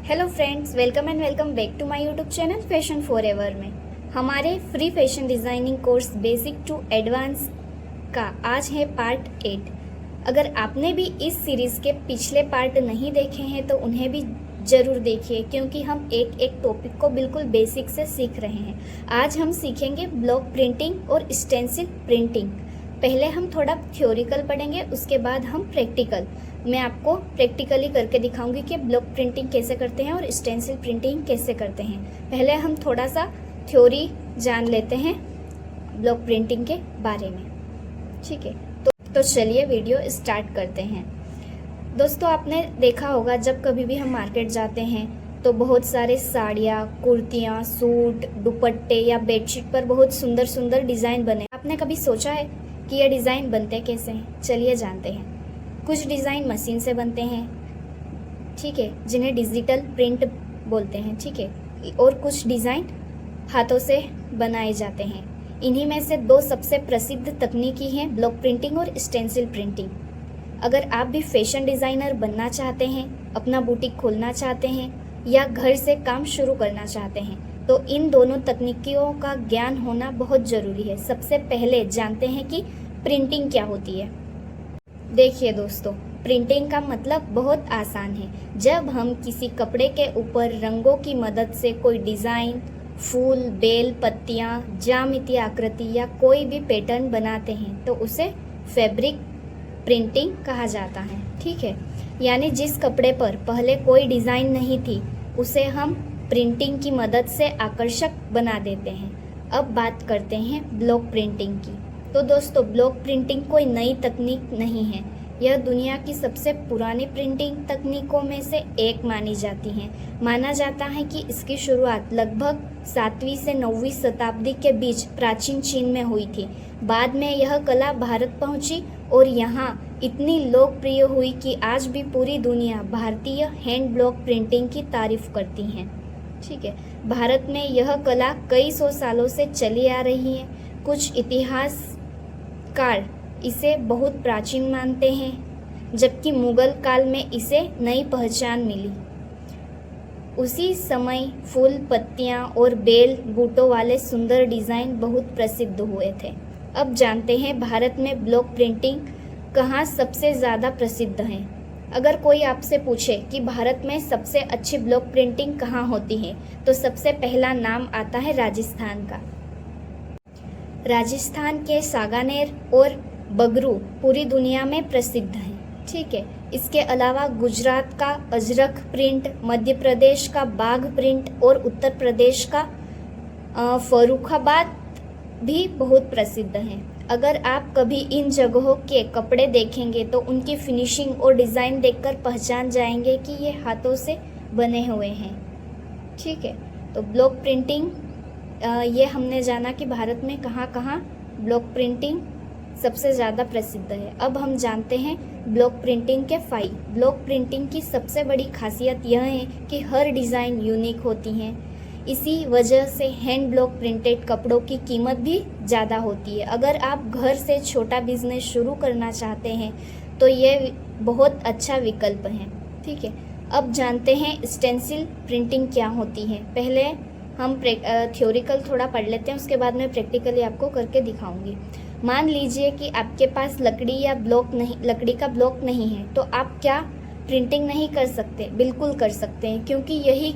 Hello friends, welcome and welcome back to my YouTube channel fashion forever में हमारे free fashion designing course basic to advance का आज है part 8। अगर आपने भी इस सीरीज़ के पिछले पार्ट नहीं देखे हैं तो उन्हें भी ज़रूर देखिए, क्योंकि हम एक एक टॉपिक को बिल्कुल बेसिक से सीख रहे हैं। आज हम सीखेंगे ब्लॉक प्रिंटिंग और स्टेंसिल प्रिंटिंग। पहले हम थोड़ा थ्योरिकल पढ़ेंगे, उसके बाद हम प्रैक्टिकल। मैं आपको प्रैक्टिकली करके दिखाऊंगी कि ब्लॉक प्रिंटिंग कैसे करते हैं और स्टेंसिल प्रिंटिंग कैसे करते हैं। पहले हम थोड़ा सा थ्योरी जान लेते हैं ब्लॉक प्रिंटिंग के बारे में, ठीक है। तो चलिए वीडियो स्टार्ट करते हैं। दोस्तों, आपने देखा होगा जब कभी भी हम मार्केट जाते हैं तो बहुत सारे साड़ियाँ, कुर्तियाँ, सूट, दुपट्टे या बेडशीट पर बहुत सुंदर सुंदर डिज़ाइन बने। आपने कभी सोचा है कि ये डिज़ाइन बनते कैसे हैं? चलिए जानते हैं। कुछ डिज़ाइन मशीन से बनते हैं, ठीक है, जिन्हें डिजिटल प्रिंट बोलते हैं, ठीक है, और कुछ डिज़ाइन हाथों से बनाए जाते हैं। इन्हीं में से दो सबसे प्रसिद्ध तकनीकी हैं, ब्लॉक प्रिंटिंग और स्टेंसिल प्रिंटिंग। अगर आप भी फैशन डिज़ाइनर बनना चाहते हैं, अपना बुटीक खोलना चाहते हैं या घर से काम शुरू करना चाहते हैं तो इन दोनों तकनीकियों का ज्ञान होना बहुत ज़रूरी है। सबसे पहले जानते हैं कि प्रिंटिंग क्या होती है। देखिए दोस्तों, प्रिंटिंग का मतलब बहुत आसान है। जब हम किसी कपड़े के ऊपर रंगों की मदद से कोई डिज़ाइन, फूल, बेल, पत्तियाँ, ज्यामितीय आकृति या कोई भी पैटर्न बनाते हैं तो उसे फैब्रिक प्रिंटिंग कहा जाता है, ठीक है। यानी जिस कपड़े पर पहले कोई डिज़ाइन नहीं थी उसे हम प्रिंटिंग की मदद से आकर्षक बना देते हैं। अब बात करते हैं ब्लॉक प्रिंटिंग की। तो दोस्तों, ब्लॉक प्रिंटिंग कोई नई तकनीक नहीं है। यह दुनिया की सबसे पुरानी प्रिंटिंग तकनीकों में से एक मानी जाती है। माना जाता है कि इसकी शुरुआत लगभग 7वीं से 9वीं शताब्दी के बीच प्राचीन चीन में हुई थी। बाद में यह कला भारत पहुंची और यहाँ इतनी लोकप्रिय हुई कि आज भी पूरी दुनिया भारतीय हैंड ब्लॉक प्रिंटिंग की तारीफ करती है, ठीक है। भारत में यह कला कई सौ सालों से चली आ रही है। कुछ इतिहासकार इसे बहुत प्राचीन मानते हैं, जबकि मुगल काल में इसे नई पहचान मिली। उसी समय फूल, पत्तियां और बेल बूटों वाले सुंदर डिज़ाइन बहुत प्रसिद्ध हुए थे। अब जानते हैं भारत में ब्लॉक प्रिंटिंग कहाँ सबसे ज़्यादा प्रसिद्ध है। अगर कोई आपसे पूछे कि भारत में सबसे अच्छी ब्लॉक प्रिंटिंग कहाँ होती है तो सबसे पहला नाम आता है राजस्थान का। राजस्थान के सागानेर और बगरू पूरी दुनिया में प्रसिद्ध हैं, ठीक है। इसके अलावा गुजरात का अजरक प्रिंट, मध्य प्रदेश का बाघ प्रिंट और उत्तर प्रदेश का फर्रुखाबाद भी बहुत प्रसिद्ध हैं। अगर आप कभी इन जगहों के कपड़े देखेंगे तो उनकी फिनिशिंग और डिज़ाइन देखकर पहचान जाएंगे कि ये हाथों से बने हुए हैं, ठीक है। तो ब्लॉक प्रिंटिंग, ये हमने जाना कि भारत में कहाँ कहाँ ब्लॉक प्रिंटिंग सबसे ज़्यादा प्रसिद्ध है। अब हम जानते हैं ब्लॉक प्रिंटिंग के फ़ायदे। ब्लॉक प्रिंटिंग की सबसे बड़ी खासियत यह है कि हर डिज़ाइन यूनिक होती हैं। इसी वजह से हैंड ब्लॉक प्रिंटेड कपड़ों की कीमत भी ज़्यादा होती है। अगर आप घर से छोटा बिजनेस शुरू करना चाहते हैं तो ये बहुत अच्छा विकल्प है, ठीक है। अब जानते हैं स्टेंसिल प्रिंटिंग क्या होती है। पहले हम थ्योरिकल थोड़ा पढ़ लेते हैं, उसके बाद मैं प्रैक्टिकली आपको करके दिखाऊंगी। मान लीजिए कि आपके पास लकड़ी का ब्लॉक नहीं है तो आप क्या प्रिंटिंग नहीं कर सकते? बिल्कुल कर सकते हैं, क्योंकि यही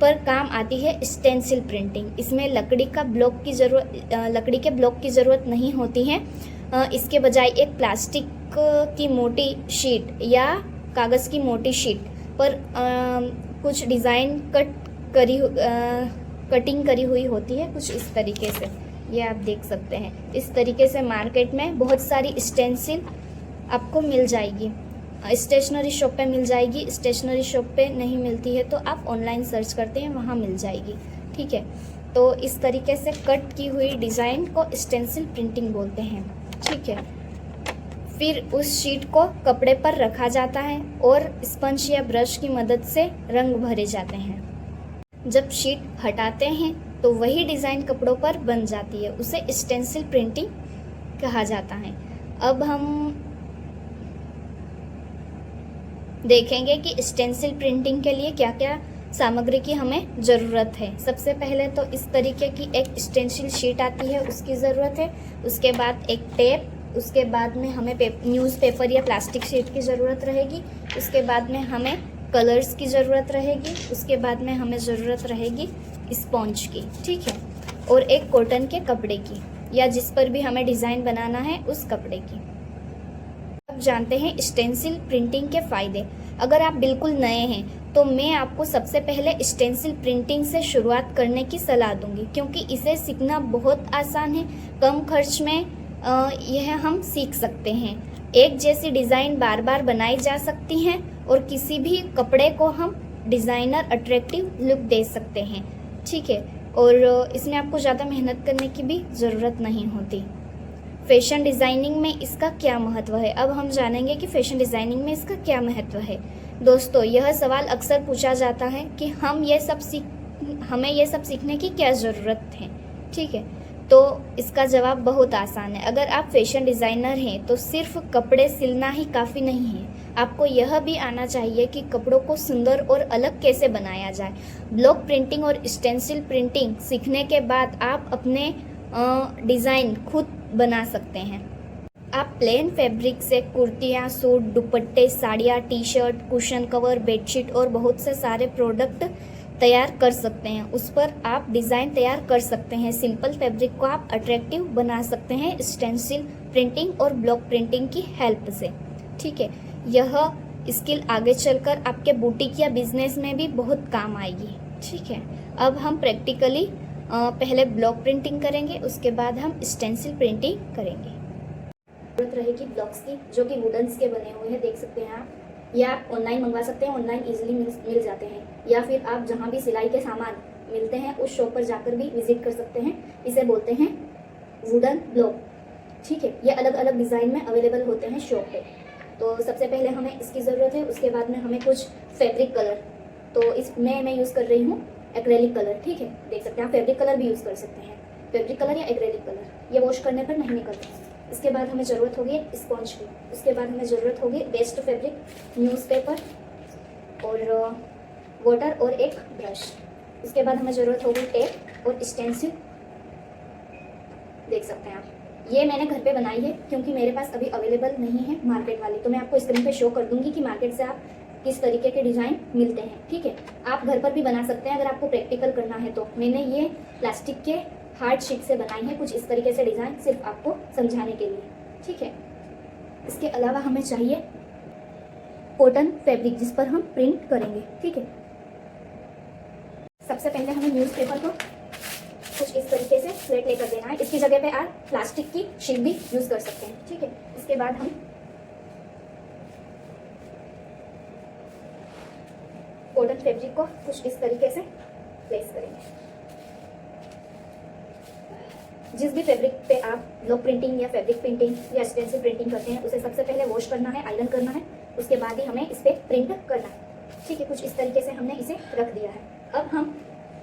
पर काम आती है स्टेंसिल प्रिंटिंग। इसमें लकड़ी के ब्लॉक की ज़रूरत नहीं होती है। इसके बजाय एक प्लास्टिक की मोटी शीट या कागज़ की मोटी शीट पर कुछ डिज़ाइन कटिंग करी हुई होती है, कुछ इस तरीके से। ये आप देख सकते हैं। इस तरीके से मार्केट में बहुत सारी स्टेंसिल आपको मिल जाएगी। स्टेशनरी शॉप पे मिल जाएगी। स्टेशनरी शॉप पे नहीं मिलती है तो आप ऑनलाइन सर्च करते हैं, वहाँ मिल जाएगी, ठीक है। तो इस तरीके से कट की हुई डिज़ाइन को स्टेंसिल प्रिंटिंग बोलते हैं, ठीक है। फिर उस शीट को कपड़े पर रखा जाता है और स्पंज या ब्रश की मदद से रंग भरे जाते हैं। जब शीट हटाते हैं तो वही डिज़ाइन कपड़ों पर बन जाती है, उसे स्टेंसिल प्रिंटिंग कहा जाता है। अब हम देखेंगे कि स्टेंसिल प्रिंटिंग के लिए क्या क्या सामग्री की हमें ज़रूरत है। सबसे पहले तो इस तरीके की एक स्टेंसिल शीट आती है, उसकी ज़रूरत है। उसके बाद एक टेप, उसके बाद में हमें न्यूज़पेपर या प्लास्टिक शीट की ज़रूरत रहेगी। उसके बाद में हमें कलर्स की ज़रूरत रहेगी। उसके बाद में हमें ज़रूरत रहेगी स्पॉन्ज की, ठीक है, और एक कॉटन के कपड़े की, या जिस पर भी हमें डिज़ाइन बनाना है उस कपड़े की। अब जानते हैं स्टेंसिल प्रिंटिंग के फ़ायदे। अगर आप बिल्कुल नए हैं तो मैं आपको सबसे पहले स्टेंसिल प्रिंटिंग से शुरुआत करने की सलाह दूंगी, क्योंकि इसे सीखना बहुत आसान है। कम खर्च में यह हम सीख सकते हैं। एक जैसी डिज़ाइन बार बार बनाई जा सकती हैं और किसी भी कपड़े को हम डिज़ाइनर अट्रैक्टिव लुक दे सकते हैं, ठीक है। और इसमें आपको ज़्यादा मेहनत करने की भी ज़रूरत नहीं होती। फैशन डिज़ाइनिंग में इसका क्या महत्व है? अब हम जानेंगे कि फैशन डिज़ाइनिंग में इसका क्या महत्व है। दोस्तों, यह सवाल अक्सर पूछा जाता है कि हमें ये सब सीखने की क्या ज़रूरत है, ठीक है। तो इसका जवाब बहुत आसान है। अगर आप फैशन डिज़ाइनर हैं तो सिर्फ कपड़े सिलना ही काफ़ी नहीं है, आपको यह भी आना चाहिए कि कपड़ों को सुंदर और अलग कैसे बनाया जाए। ब्लॉक प्रिंटिंग और स्टेंसिल प्रिंटिंग सीखने के बाद आप अपने डिज़ाइन खुद बना सकते हैं। आप प्लेन फैब्रिक से कुर्तियाँ, सूट, दुपट्टे, साड़ियाँ, T shirt, cushion cover, bedsheet और बहुत से सारे प्रोडक्ट तैयार कर सकते हैं। उस पर आप डिज़ाइन तैयार कर सकते हैं। सिंपल फैब्रिक को आप अट्रैक्टिव बना सकते हैं स्टेंसिल प्रिंटिंग और ब्लॉक प्रिंटिंग की हेल्प से, ठीक है। यह स्किल आगे चलकर आपके बुटीक या बिजनेस में भी बहुत काम आएगी, ठीक है। अब हम प्रैक्टिकली पहले ब्लॉक प्रिंटिंग करेंगे, उसके बाद हम स्टेंसिल प्रिंटिंग करेंगे। जरूरत रहेगी ब्लॉक्स की, जो कि वुडन्स के बने हुए हैं, देख सकते हैं आप। या आप ऑनलाइन मंगवा सकते हैं, ऑनलाइन इजीली मिल जाते हैं, या फिर आप जहाँ भी सिलाई के सामान मिलते हैं उस शॉप पर जाकर भी विजिट कर सकते हैं। इसे बोलते हैं वुडन ब्लॉक, ठीक है। ये अलग अलग डिज़ाइन में अवेलेबल होते हैं शॉप पे। तो सबसे पहले हमें इसकी ज़रूरत है। उसके बाद में हमें कुछ फैब्रिक कलर, तो इसमें मैं यूज़ कर रही हूँ एक्रेलिक कलर, ठीक है। देख सकते हैं आप फैब्रिक कलर भी यूज़ कर सकते हैं, फैब्रिक कलर या एक्रेलिक कलर। ये वॉश करने पर नहीं निकलता। इसके बाद हमें ज़रूरत होगी स्पॉन्ज की। उसके बाद हमें ज़रूरत होगी वेस्ट फैब्रिक, न्यूज़पेपर और वाटर और एक ब्रश। उसके बाद हमें ज़रूरत होगी टेप और स्टेंसिल। देख सकते हैं आप, ये मैंने घर पे बनाई है क्योंकि मेरे पास अभी अवेलेबल नहीं है मार्केट वाली। तो मैं आपको स्क्रीन पे शो कर दूंगी कि मार्केट से आप किस तरीके के डिज़ाइन मिलते हैं, ठीक है। आप घर पर भी बना सकते हैं अगर आपको प्रैक्टिकल करना है तो। मैंने ये प्लास्टिक के हार्ड शीट से बनाई है कुछ इस तरीके से डिज़ाइन, सिर्फ आपको समझाने के लिए, ठीक है। इसके अलावा हमें चाहिए कॉटन फैब्रिक जिस पर हम प्रिंट करेंगे, ठीक है। सबसे पहले हमें न्यूज़पेपर को कुछ इस तरीके से फ्लैट लेकर देना है। इसकी जगह पे आप प्लास्टिक की शीट भी यूज़ कर सकते हैं, ठीक है। इसके बाद हम कॉटन फैब्रिक को कुछ इस तरीके से प्लेस करेंगे। जिस भी फैब्रिक पे आप ब्लॉक प्रिंटिंग या फैब्रिक प्रिंटिंग या स्टेंसिल प्रिंटिंग करते हैं उसे सबसे पहले वॉश करना है, आयरन करना है। उसके बाद ही हमें इस पर प्रिंट करना है, ठीक है। कुछ इस तरीके से हमने इसे रख दिया है। अब हम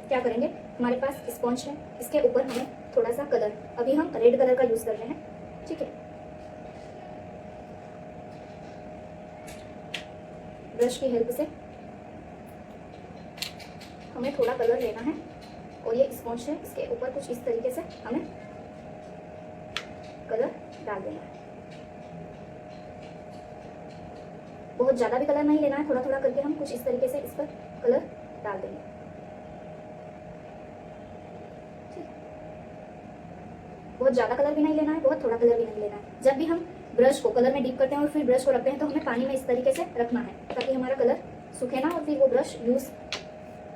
क्या करेंगे, हमारे पास स्पॉन्ज है, इसके ऊपर हमें थोड़ा सा कलर, अभी हम रेड कलर का यूज़ कर रहे हैं, ठीक है। ब्रश की हेल्प से हमें थोड़ा कलर लेना है और ये स्पॉन्ज है, इसके ऊपर कुछ इस तरीके से हमें कलर डाल देना है। बहुत ज़्यादा भी कलर नहीं लेना है, थोड़ा थोड़ा करके हम कुछ इस तरीके से इस पर कलर डाल देंगे, ठीक। बहुत ज़्यादा कलर भी नहीं लेना है, बहुत थोड़ा कलर भी नहीं लेना है। जब भी हम ब्रश को कलर में डीप करते हैं और फिर ब्रश को रखते हैं तो हमें पानी में इस तरीके से रखना है ताकि हमारा कलर सूखे ना और फिर वो ब्रश यूज़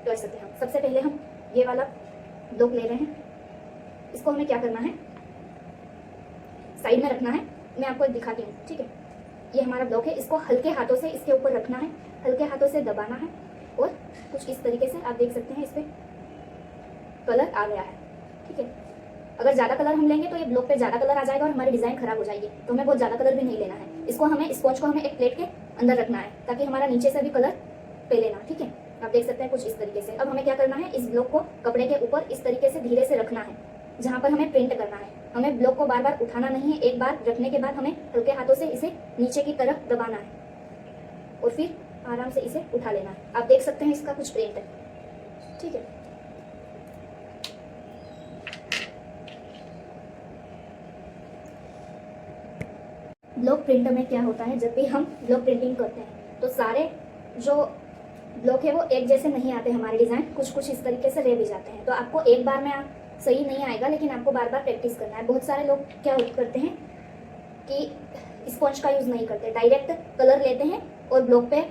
कर सकें हम। सबसे पहले हम ये वाला ब्लॉक ले रहे हैं, इसको हमें क्या करना है, साइड में रखना है। मैं आपको दिखाती हूँ, ठीक है। ये हमारा ब्लॉक है, इसको हल्के हाथों से इसके ऊपर रखना है, हल्के हाथों से दबाना है और कुछ इस तरीके से आप देख सकते हैं इस पर कलर आ गया है, ठीक है। अगर ज़्यादा कलर हम लेंगे तो ये ब्लॉक पे ज़्यादा कलर आ जाएगा और हमारी डिज़ाइन खराब हो जाएगी, तो हमें बहुत ज़्यादा कलर भी नहीं लेना है। इसको हमें स्पॉन्ज को हमें एक प्लेट के अंदर रखना है ताकि हमारा नीचे से भी कलर पे लेना, ठीक है। आप देख सकते हैं कुछ इस तरीके से। अब हमें क्या करना है, इस ब्लॉक को कपड़े के ऊपर इस तरीके से धीरे से रखना है जहाँ पर हमें प्रिंट करना है। हमें ब्लॉक को बार बार उठाना नहीं है, एक बार रखने के बाद हमें हल्के हाथों से इसे नीचे की तरफ दबाना है और फिर आराम से इसे उठा लेना है। आप देख सकते हैं इसका कुछ प्रिंट है, ठीक है। ब्लॉक प्रिंटर में क्या होता है, जब भी हम ब्लॉक प्रिंटिंग करते हैं तो सारे जो ब्लॉक है वो एक जैसे नहीं आते हमारे डिज़ाइन, कुछ कुछ इस तरीके से रह भी जाते हैं। तो आपको एक बार में आप सही नहीं आएगा, लेकिन आपको बार बार प्रैक्टिस करना है। बहुत सारे लोग क्या करते हैं कि स्पॉन्ज का यूज़ नहीं करते, डायरेक्ट कलर लेते हैं और ब्लॉक पे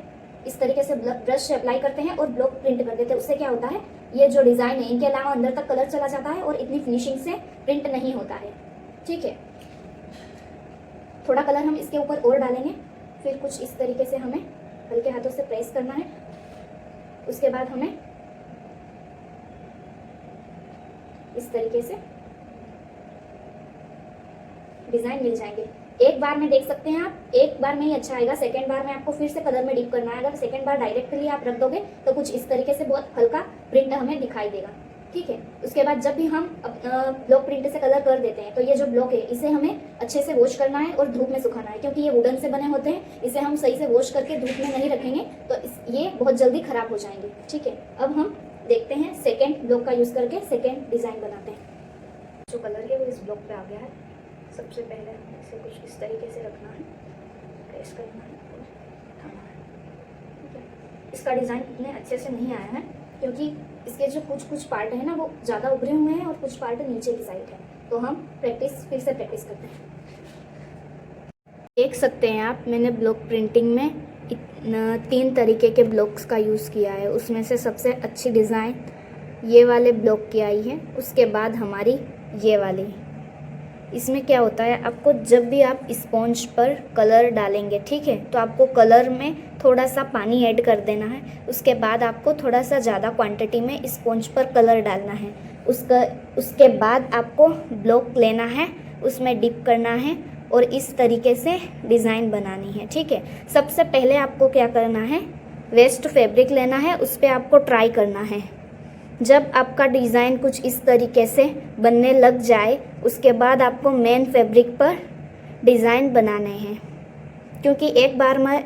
इस तरीके से ब्रश से अप्लाई करते हैं और ब्लॉक प्रिंट कर देते हैं। उससे क्या होता है, ये जो डिज़ाइन है इनके अलावा अंदर तक कलर चला जाता है और इतनी फिनिशिंग से प्रिंट नहीं होता है। ठीक है, थोड़ा कलर हम इसके ऊपर और डालेंगे, फिर कुछ इस तरीके से हमें हल्के हाथों से प्रेस करना है। उसके बाद हमें इस तरीके से डिज़ाइन मिल जाएंगे। एक बार में देख सकते हैं आप, एक बार में ही अच्छा आएगा, सेकेंड बार में आपको फिर से कलर में डिप करना है। अगर सेकेंड बार डायरेक्टली आप रख दोगे तो कुछ इस तरीके से बहुत हल्का प्रिंट हमें दिखाई देगा। ठीक है, उसके बाद जब भी हम ब्लॉक प्रिंट से कलर कर देते हैं तो ये जो ब्लॉक है इसे हमें अच्छे से वॉश करना है और धूप में सुखाना है, क्योंकि ये वुडन से बने होते हैं। इसे हम सही से वॉश करके धूप में नहीं रखेंगे तो ये बहुत जल्दी खराब हो जाएंगे। ठीक है, अब हम देखते हैं सेकेंड ब्लॉक का यूज़ करके सेकेंड डिज़ाइन बनाते हैं। जो कलर है वो इस ब्लॉक पे आ गया है। सबसे पहले हमें इसे कुछ इस तरीके से रखना है, प्रेस करना है और उठाना है। ठीक है, इसका डिज़ाइन इतने अच्छे से नहीं आया है क्योंकि इसके जो कुछ कुछ पार्ट है ना वो ज़्यादा उभरे हुए हैं और कुछ पार्ट नीचे की साइड है। तो हम फिर से प्रैक्टिस करते हैं। देख सकते हैं आप, मैंने ब्लॉक प्रिंटिंग में 3 तरीके के ब्लॉक्स का यूज़ किया है। उसमें से सबसे अच्छी डिज़ाइन ये वाले ब्लॉक की आई है, उसके बाद हमारी ये वाली। इसमें क्या होता है, आपको जब भी आप स्पॉन्ज पर कलर डालेंगे, ठीक है, तो आपको कलर में थोड़ा सा पानी ऐड कर देना है। उसके बाद आपको थोड़ा सा ज़्यादा क्वांटिटी में स्पॉन्ज पर कलर डालना है। उसके बाद आपको ब्लॉक लेना है, उसमें डिप करना है और इस तरीके से डिज़ाइन बनानी है। ठीक है, सबसे पहले आपको क्या करना है, वेस्ट फैब्रिक लेना है, उस पर आपको ट्राई करना है। जब आपका डिज़ाइन कुछ इस तरीके से बनने लग जाए उसके बाद आपको मेन फैब्रिक पर डिज़ाइन बनाने हैं, क्योंकि एक बार में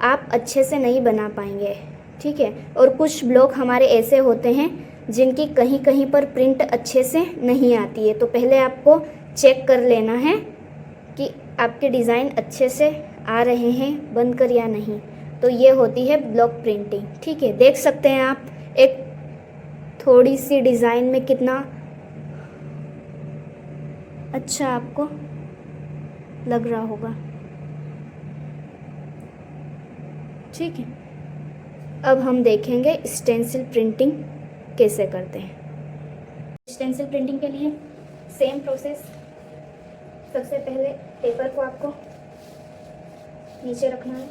आप अच्छे से नहीं बना पाएंगे। ठीक है, और कुछ ब्लॉक हमारे ऐसे होते हैं जिनकी कहीं कहीं पर प्रिंट अच्छे से नहीं आती है। तो पहले आपको चेक कर लेना है कि आपके डिज़ाइन अच्छे से आ रहे हैं बनकर या नहीं। तो ये होती है ब्लॉक प्रिंटिंग। ठीक है, देख सकते हैं आप एक थोड़ी सी डिज़ाइन में कितना अच्छा आपको लग रहा होगा। ठीक है, अब हम देखेंगे स्टेंसिल प्रिंटिंग कैसे करते हैं। स्टेंसिल प्रिंटिंग के लिए सेम प्रोसेस। सबसे पहले पेपर को आपको नीचे रखना है,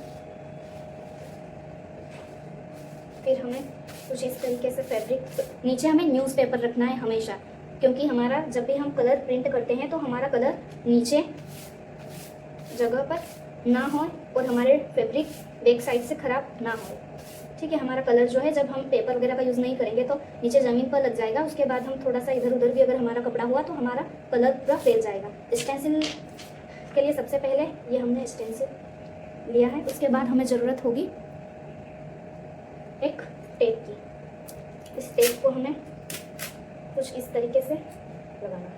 फिर हमें कुछ इस तरीके से फैब्रिक नीचे हमें न्यूज़पेपर रखना है हमेशा, क्योंकि हमारा जब भी हम कलर प्रिंट करते हैं तो हमारा कलर नीचे जगह पर ना हो और हमारे फैब्रिक बैक साइड से ख़राब ना हो। ठीक है, हमारा कलर जो है जब हम पेपर वगैरह का यूज़ नहीं करेंगे तो नीचे ज़मीन पर लग जाएगा। उसके बाद हम थोड़ा सा इधर उधर भी अगर हमारा कपड़ा हुआ तो हमारा कलर पूरा फैल जाएगा। स्टेंसिल के लिए सबसे पहले ये हमने स्टेंसिल लिया है। उसके बाद हमें ज़रूरत होगी एक टेप की। इस टेप को हमें कुछ इस तरीके से लगाना है।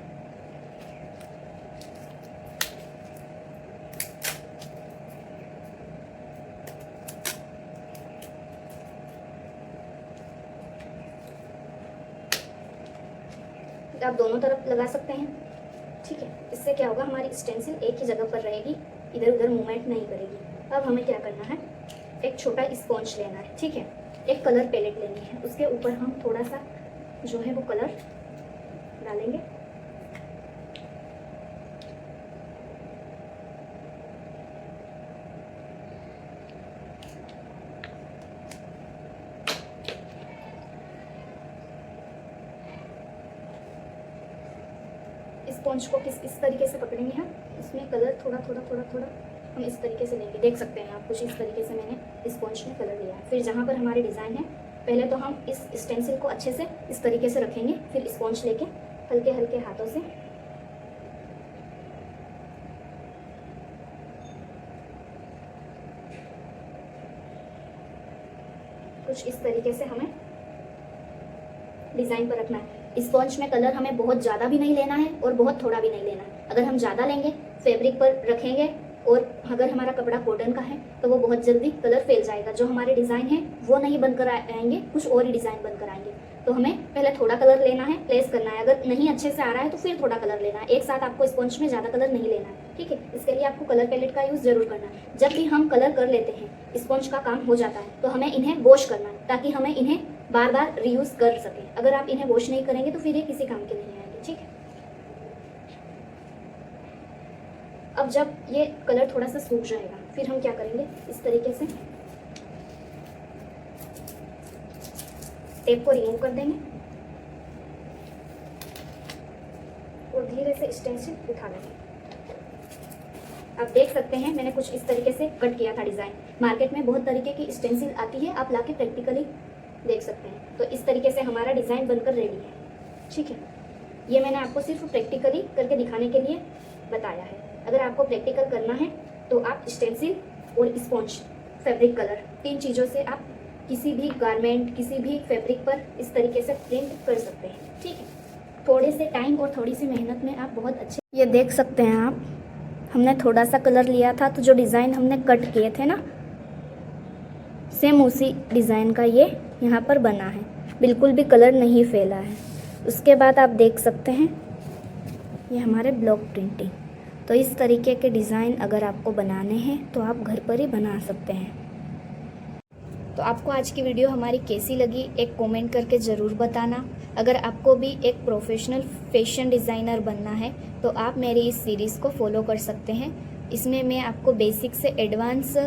आप दोनों तरफ लगा सकते हैं। ठीक है, इससे क्या होगा, हमारी स्टेंसिल एक ही जगह पर रहेगी, इधर उधर मूवमेंट नहीं करेगी। अब हमें क्या करना है, एक छोटा स्पॉन्ज लेना है। ठीक है, एक कलर पैलेट लेनी है, उसके ऊपर हम थोड़ा सा जो है वो कलर डालेंगे। स्पॉन्ज को इस तरीके से पकड़ेंगे हम, इसमें कलर थोड़ा थोड़ा हम इस तरीके से लेंगे। देख सकते हैं आप, कुछ इस तरीके से मैंने स्पॉन्ज में कलर लिया है। फिर जहाँ पर हमारे डिज़ाइन है, पहले तो हम इस स्टेंसिल को अच्छे से इस तरीके से रखेंगे, फिर स्पॉन्ज लेके हल्के हल्के हाथों से कुछ इस तरीके से हमें डिज़ाइन पर रखना है। स्पॉन्ज में कलर हमें बहुत ज़्यादा भी नहीं लेना है और बहुत थोड़ा भी नहीं लेना है। अगर हम ज़्यादा लेंगे फैब्रिक पर रखेंगे और अगर हमारा कपड़ा कॉटन का है तो वो बहुत जल्दी कलर फैल जाएगा, जो हमारे डिज़ाइन है वो नहीं बनकर आएंगे, कुछ और ही डिज़ाइन बनकर आएंगे। तो हमें पहले थोड़ा कलर लेना है, प्लेस करना है। अगर नहीं अच्छे से आ रहा है तो फिर थोड़ा कलर लेना है। एक साथ आपको स्पॉन्ज में ज़्यादा कलर नहीं लेना है, ठीक है। इसके लिए आपको कलर पैलेट का यूज़ जरूर करना है। जब भी हम कलर कर लेते हैं, स्पॉन्ज का काम हो जाता है, तो हमें इन्हें वॉश करना है ताकि हमें इन्हें बार बार रीयूज़ कर सकें। अगर आप इन्हें वॉश नहीं करेंगे तो फिर ये किसी काम के नहीं आएंगे, ठीक है। अब जब ये कलर थोड़ा सा सूख जाएगा फिर हम क्या करेंगे, इस तरीके से टेप को रिमूव कर देंगे और धीरे से स्टेंसिल उठा लेंगे। आप देख सकते हैं मैंने कुछ इस तरीके से कट किया था डिज़ाइन। मार्केट में बहुत तरीके की स्टेंसिल आती है, आप लाके प्रैक्टिकली देख सकते हैं। तो इस तरीके से हमारा डिज़ाइन बनकर रेडी है, ठीक है। ये मैंने आपको सिर्फ प्रैक्टिकली करके दिखाने के लिए बताया है। अगर आपको प्रैक्टिकल करना है तो आप स्टेंसिल और स्पॉन्ज, फैब्रिक कलर, 3 चीज़ों से आप किसी भी गारमेंट, किसी भी फैब्रिक पर इस तरीके से प्रिंट कर सकते हैं, ठीक है। थोड़े से टाइम और थोड़ी सी मेहनत में आप बहुत अच्छे, ये देख सकते हैं आप, हमने थोड़ा सा कलर लिया था तो जो डिज़ाइन हमने कट किए थे ना, सेम उसी डिज़ाइन का ये यहाँ पर बना है, बिल्कुल भी कलर नहीं फैला है। उसके बाद आप देख सकते हैं ये हमारे ब्लॉक प्रिंटिंग। तो इस तरीके के डिज़ाइन अगर आपको बनाने हैं तो आप घर पर ही बना सकते हैं। तो आपको आज की वीडियो हमारी कैसी लगी एक कमेंट करके ज़रूर बताना। अगर आपको भी एक प्रोफेशनल फैशन डिज़ाइनर बनना है तो आप मेरी इस सीरीज़ को फॉलो कर सकते हैं। इसमें मैं आपको बेसिक से एडवांस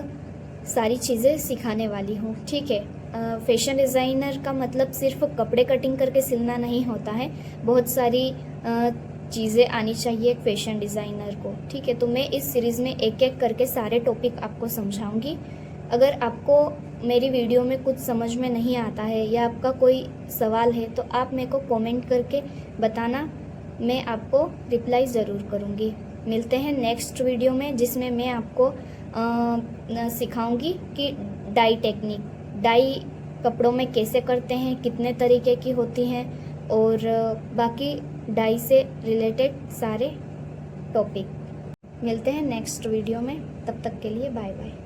सारी चीज़ें सिखाने वाली हूँ, ठीक है। फैशन डिज़ाइनर का मतलब सिर्फ कपड़े कटिंग करके सिलना नहीं होता है, बहुत सारी चीज़ें आनी चाहिए एक फैशन डिज़ाइनर को, ठीक है। तो मैं इस सीरीज़ में एक एक करके सारे टॉपिक आपको समझाऊंगी। अगर आपको मेरी वीडियो में कुछ समझ में नहीं आता है या आपका कोई सवाल है तो आप मेरे को कमेंट करके बताना, मैं आपको रिप्लाई ज़रूर करूँगी। मिलते हैं नेक्स्ट वीडियो में जिसमें मैं आपको सिखाऊंगी कि डाई टेक्निक, डाई कपड़ों में कैसे करते हैं, कितने तरीके की होती हैं और बाकी डाई से रिलेटेड सारे टॉपिक। मिलते हैं नेक्स्ट वीडियो में, तब तक के लिए बाय बाय।